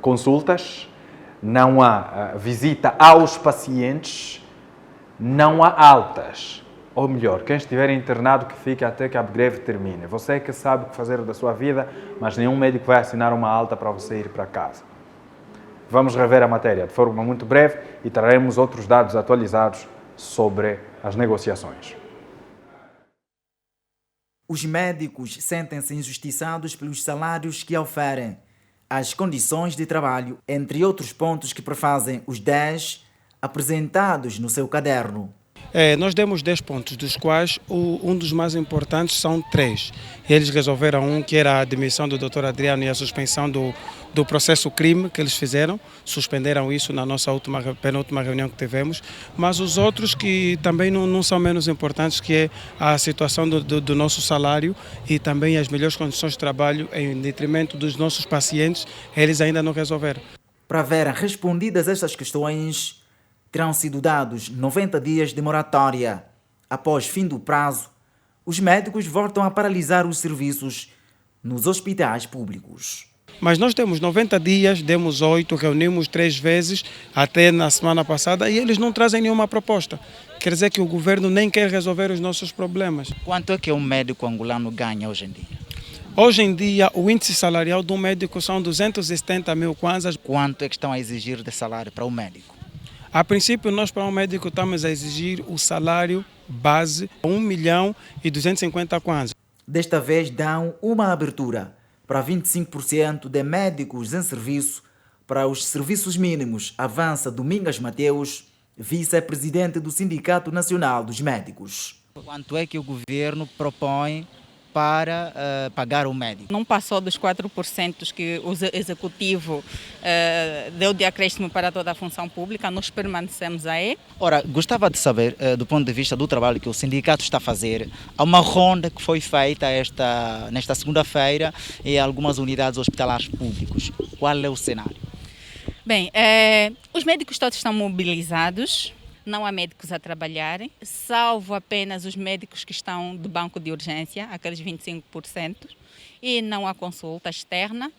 consultas, não há visita aos pacientes, não há altas. Ou melhor, quem estiver internado que fique até que a greve termine. Você é que sabe o que fazer da sua vida, mas nenhum médico vai assinar uma alta para você ir para casa. Vamos rever a matéria de forma muito breve e traremos outros dados atualizados sobre as negociações. Os médicos sentem-se injustiçados pelos salários que oferem, as condições de trabalho, entre outros pontos que prefazem os 10 apresentados no seu caderno. Nós demos 10 pontos, dos quais um dos mais importantes são 3. Eles resolveram um, que era a admissão do Dr. Adriano e a suspensão do processo crime que eles fizeram. Suspenderam isso na nossa penúltima reunião que tivemos. Mas os outros que também não são menos importantes, que é a situação do nosso salário e também as melhores condições de trabalho em detrimento dos nossos pacientes, eles ainda não resolveram. Para verem respondidas estas questões, terão sido dados 90 dias de moratória. Após fim do prazo, os médicos voltam a paralisar os serviços nos hospitais públicos. Mas nós temos 90 dias, demos 8, reunimos 3 vezes, até na semana passada, e eles não trazem nenhuma proposta. Quer dizer que o governo nem quer resolver os nossos problemas. Quanto é que um médico angolano ganha hoje em dia? Hoje em dia, o índice salarial de um médico são 270 mil kwanzas. Quanto é que estão a exigir de salário para o médico? A princípio, nós para um médico estamos a exigir o salário base 1.250.000 kwanzas. Desta vez dão uma abertura para 25% de médicos em serviço para os serviços mínimos, avança Domingas Mateus, vice-presidente do Sindicato Nacional dos Médicos. Quanto é que o governo propõe para pagar o médico? Não passou dos 4% que o executivo deu de acréscimo para toda a função pública, nós permanecemos aí. Ora, gostava de saber, do ponto de vista do trabalho que o sindicato está a fazer, há uma ronda que foi feita nesta segunda-feira em algumas unidades hospitalares públicos. Qual é o cenário? Bem, os médicos todos estão mobilizados. Não há médicos a trabalharem, salvo apenas os médicos que estão do banco de urgência, aqueles 25%, e não há consulta externa,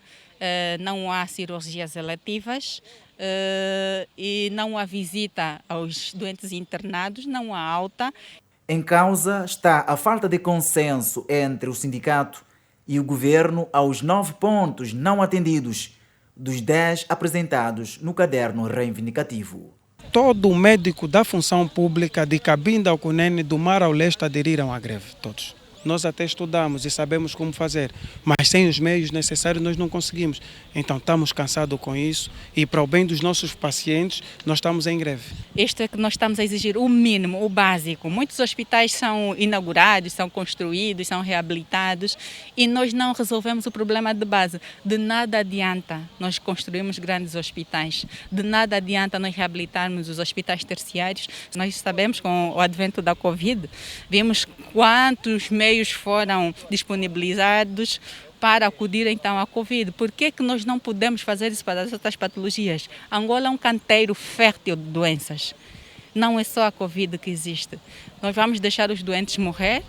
não há cirurgias eletivas e não há visita aos doentes internados, não há alta. Em causa está a falta de consenso entre o sindicato e o governo aos 9 pontos não atendidos dos 10 apresentados no caderno reivindicativo. Todo médico da função pública de Cabinda ao Cunene, do Mar ao Leste, aderiram à greve, todos. Nós até estudamos e sabemos como fazer, mas sem os meios necessários nós não conseguimos. Então estamos cansados com isso e para o bem dos nossos pacientes nós estamos em greve. Isto é que nós estamos a exigir o mínimo, o básico. Muitos hospitais são inaugurados, são construídos, são reabilitados e nós não resolvemos o problema de base. De nada adianta nós construirmos grandes hospitais, de nada adianta nós reabilitarmos os hospitais terciários. Nós sabemos, com o advento da Covid, vimos quantos meios foram disponibilizados para acudir então à Covid. Por que nós não podemos fazer isso para as outras patologias? Angola é um canteiro fértil de doenças. Não é só a Covid que existe. Nós vamos deixar os doentes morrer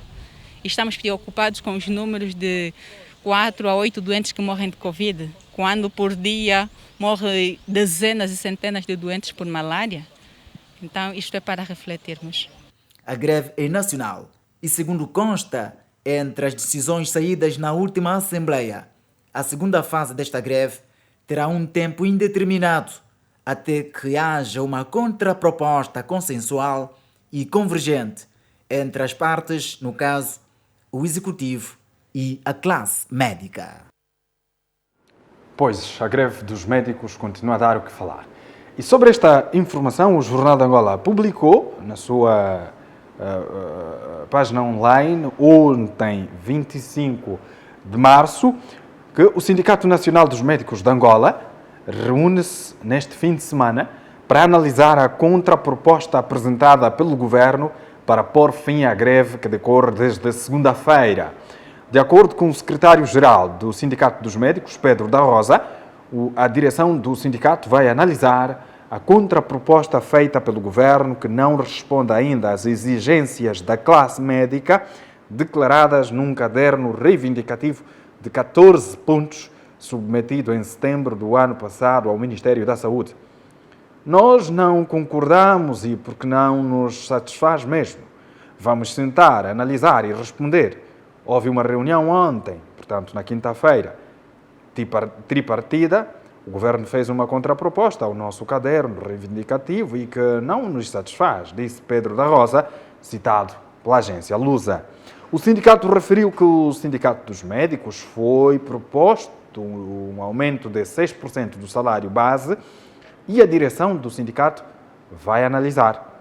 e estamos preocupados com os números de 4 a 8 doentes que morrem de Covid, quando por dia morrem dezenas e centenas de doentes por malária. Então isto é para refletirmos. A greve é nacional. E segundo consta, entre as decisões saídas na última Assembleia, a segunda fase desta greve terá um tempo indeterminado até que haja uma contraproposta consensual e convergente entre as partes, no caso, o Executivo e a classe médica. Pois, a greve dos médicos continua a dar o que falar. E sobre esta informação, o Jornal de Angola publicou na sua página online, ontem, 25 de março, que o Sindicato Nacional dos Médicos de Angola reúne-se neste fim de semana para analisar a contraproposta apresentada pelo governo para pôr fim à greve que decorre desde segunda-feira. De acordo com o secretário-geral do Sindicato dos Médicos, Pedro da Rosa, a direção do sindicato vai analisar a contraproposta feita pelo governo, que não responde ainda às exigências da classe médica declaradas num caderno reivindicativo de 14 pontos submetido em setembro do ano passado ao Ministério da Saúde. Nós não concordamos e porque não nos satisfaz mesmo. Vamos sentar, analisar e responder. Houve uma reunião ontem, portanto, na quinta-feira, tripartida. O Governo fez uma contraproposta ao nosso caderno reivindicativo e que não nos satisfaz, disse Pedro da Rosa, citado pela agência Lusa. O sindicato referiu que o Sindicato dos Médicos foi proposto um aumento de 6% do salário base e a direção do sindicato vai analisar.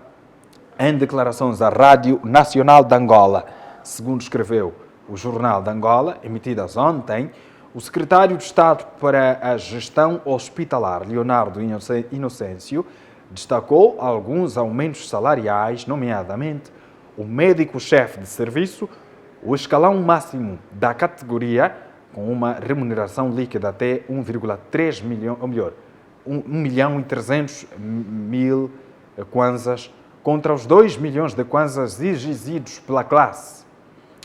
Em declarações à Rádio Nacional de Angola, segundo escreveu o Jornal de Angola, emitidas ontem, o secretário de Estado para a Gestão Hospitalar, Leonardo Inocêncio, destacou alguns aumentos salariais, nomeadamente o médico-chefe de serviço, o escalão máximo da categoria, com uma remuneração líquida até 1,3 milhão, ou melhor, 1.300.000 kwanzas, contra os 2 milhões de kwanzas exigidos pela classe.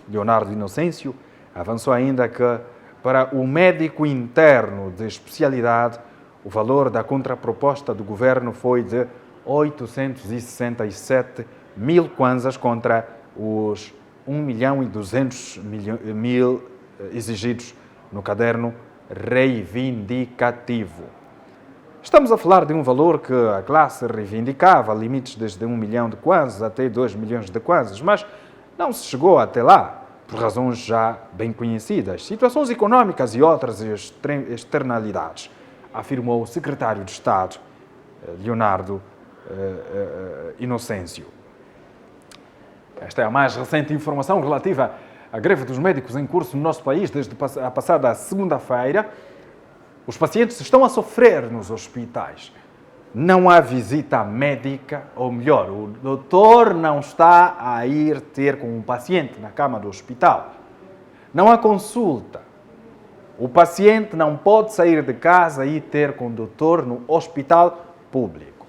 Leonardo Inocêncio avançou ainda que, para o médico interno de especialidade, o valor da contraproposta do governo foi de 867.000 kwanzas contra os 1.200.000 exigidos no caderno reivindicativo. Estamos a falar de um valor que a classe reivindicava, limites desde 1 milhão de kwanzas até 2 milhões de kwanzas, mas não se chegou até lá, por razões já bem conhecidas, situações económicas e outras externalidades, afirmou o secretário de Estado, Leonardo Inocêncio. Esta é a mais recente informação relativa à greve dos médicos em curso no nosso país desde a passada segunda-feira. Os pacientes estão a sofrer nos hospitais. Não há visita médica, ou melhor, o doutor não está a ir ter com um paciente na cama do hospital. Não há consulta. O paciente não pode sair de casa e ir ter com o doutor no hospital público.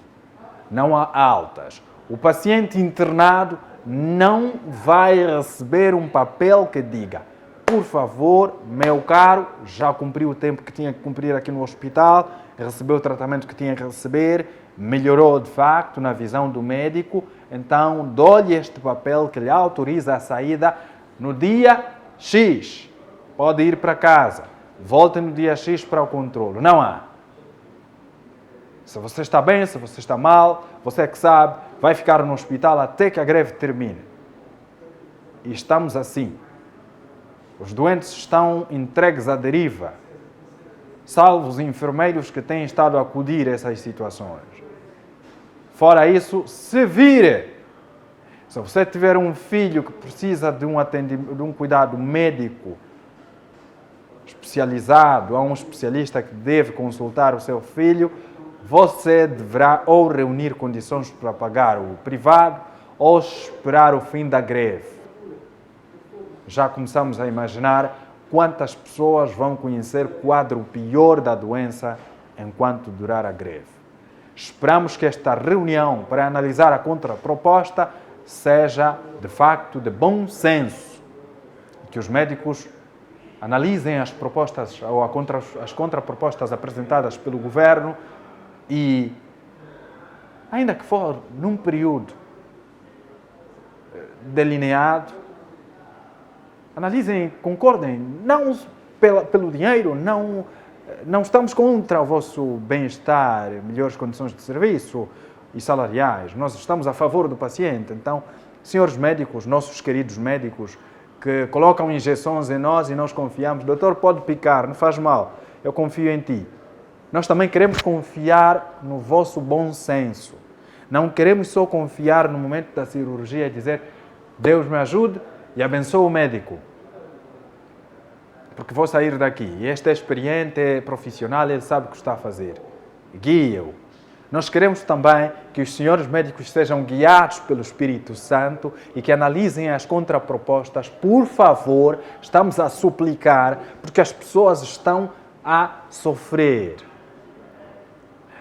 Não há altas. O paciente internado não vai receber um papel que diga: por favor, meu caro, já cumpriu o tempo que tinha que cumprir aqui no hospital, recebeu o tratamento que tinha que receber, melhorou de facto na visão do médico, então dou-lhe este papel que lhe autoriza a saída no dia X. Pode ir para casa, volte no dia X para o controle. Não há. Se você está bem, se você está mal, você é que sabe, vai ficar no hospital até que a greve termine. E estamos assim. Os doentes estão entregues à deriva, salvo os enfermeiros que têm estado a acudir a essas situações. Fora isso, se vire. Se você tiver um filho que precisa de um cuidado médico especializado, há um especialista que deve consultar o seu filho, você deverá ou reunir condições para pagar o privado ou esperar o fim da greve. Já começamos a imaginar quantas pessoas vão conhecer o quadro pior da doença enquanto durar a greve. Esperamos que esta reunião para analisar a contraproposta seja, de facto, de bom senso. Que os médicos analisem as propostas ou as contrapropostas apresentadas pelo Governo e, ainda que for num período delineado, analisem, concordem, não pelo dinheiro, não estamos contra o vosso bem-estar, melhores condições de serviço e salariais, nós estamos a favor do paciente. Então, senhores médicos, nossos queridos médicos, que colocam injeções em nós e nós confiamos, doutor, pode picar, não faz mal, eu confio em ti. Nós também queremos confiar no vosso bom senso. Não queremos só confiar no momento da cirurgia e dizer: Deus me ajude e abençoe o médico, porque vou sair daqui. E este é experiente, é profissional, ele sabe o que está a fazer. Guia-o. Nós queremos também que os senhores médicos sejam guiados pelo Espírito Santo e que analisem as contrapropostas. Por favor, estamos a suplicar, porque as pessoas estão a sofrer.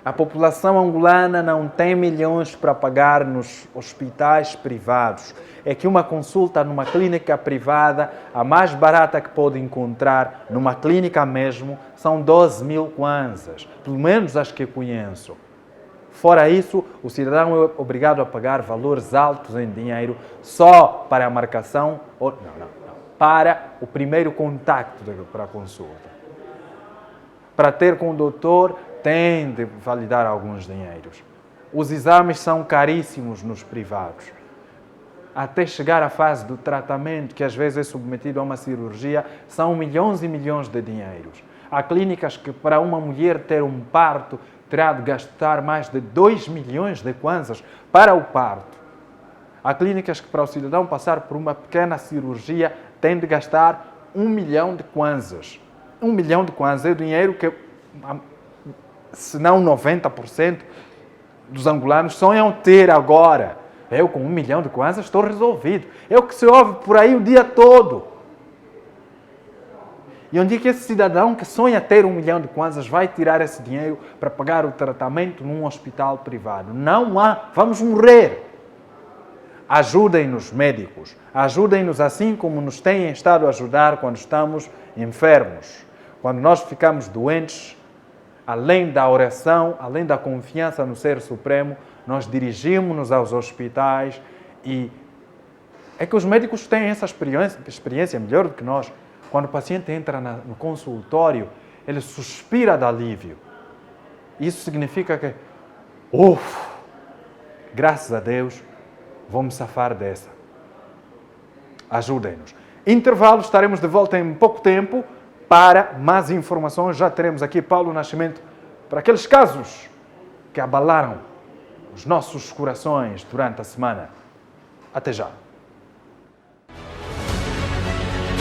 A população angolana não tem milhões para pagar nos hospitais privados. É que uma consulta numa clínica privada, a mais barata que pode encontrar, numa clínica mesmo, são 12 mil kwanzas. Pelo menos as que conheço. Fora isso, o cidadão é obrigado a pagar valores altos em dinheiro só para a marcação, ou para o primeiro contacto para a consulta. Para ter com o doutor, tem de validar alguns dinheiros. Os exames são caríssimos nos privados. Até chegar à fase do tratamento, que às vezes é submetido a uma cirurgia, são milhões e milhões de dinheiros. Há clínicas que, para uma mulher ter um parto, terá de gastar mais de 2 milhões de kwanzas para o parto. Há clínicas que, para o cidadão passar por uma pequena cirurgia, tem de gastar 1 milhão de kwanzas. 1 milhão de kwanzas é o dinheiro que, se não 90% dos angolanos sonham ter agora. Eu, com 1 milhão de kwanzas, estou resolvido. É o que se ouve por aí o dia todo. E onde é que esse cidadão que sonha ter 1 milhão de kwanzas vai tirar esse dinheiro para pagar o tratamento num hospital privado? Não há. Vamos morrer. Ajudem-nos, médicos. Ajudem-nos assim como nos têm estado a ajudar quando estamos enfermos. Quando nós ficamos doentes, além da oração, além da confiança no Ser Supremo, nós dirigimos-nos aos hospitais e é que os médicos têm essa experiência melhor do que nós. Quando o paciente entra no consultório, ele suspira de alívio. Isso significa que, graças a Deus, vou me safar dessa. Ajudem-nos. Intervalo, estaremos de volta em pouco tempo para mais informações. Já teremos aqui Paulo Nascimento para aqueles casos que abalaram os nossos corações durante a semana. Até já.